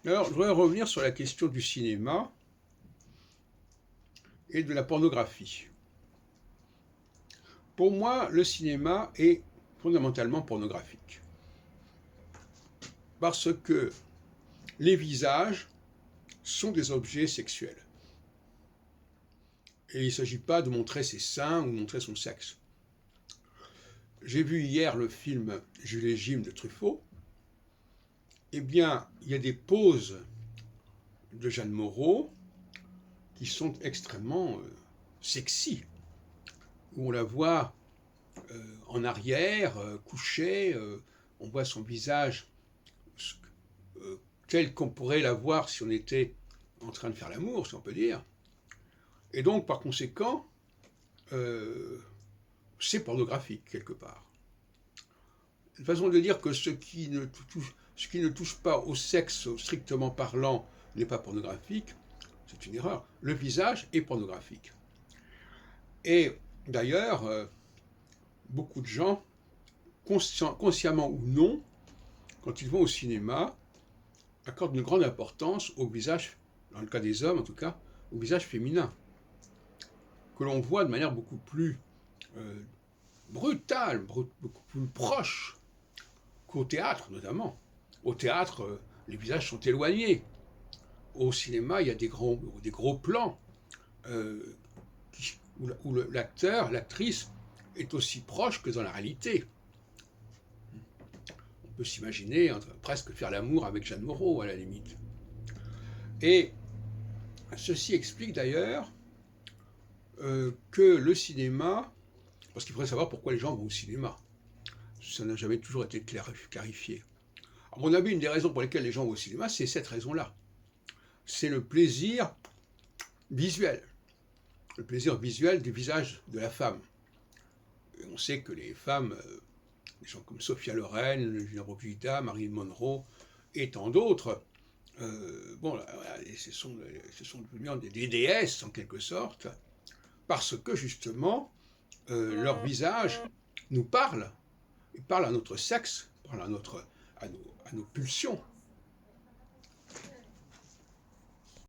Alors, je voudrais revenir sur la question du cinéma et de la pornographie. Pour moi, le cinéma est fondamentalement pornographique. Parce que les visages sont des objets sexuels. Et il ne s'agit pas de montrer ses seins ou de montrer son sexe. J'ai vu hier le film Jules et Jim de Truffaut. Eh bien, il y a des poses de Jeanne Moreau qui sont extrêmement sexy, où on la voit en arrière, couchée, on voit son visage euh, tel qu'on pourrait la voir si on était en train de faire l'amour, si on peut dire. Et donc, par conséquent, euh, c'est pornographique, quelque part. Une façon de dire que ce qui ne touche pas au sexe strictement parlant n'est pas pornographique, c'est une erreur. Le visage est pornographique. Et d'ailleurs, beaucoup de gens, consciemment ou non, quand ils vont au cinéma, accordent une grande importance au visage, dans le cas des hommes en tout cas, au visage féminin, que l'on voit de manière beaucoup plus euh, brutale, beaucoup plus proche qu'au théâtre notamment. Au théâtre, les visages sont éloignés. Au cinéma, il y a des gros plans euh, où l'acteur, l'actrice est aussi proche que dans la réalité. On peut s'imaginer presque faire l'amour avec Jeanne Moreau, à la limite. Et ceci explique d'ailleurs que le cinéma, parce qu'il faudrait savoir pourquoi les gens vont au cinéma. Ça n'a jamais toujours été clarifié. À mon avis, une des raisons pour lesquelles les gens vont au cinéma, c'est cette raison-là. C'est le plaisir visuel. Le plaisir visuel du visage de la femme. Et on sait que les femmes, des gens comme Sophia Loren, Gina Brogida, Marilyn Monroe et tant d'autres, ce sont des déesses en quelque sorte, parce que justement, leur visage nous parle, il parle à notre sexe, parle à nos pulsions.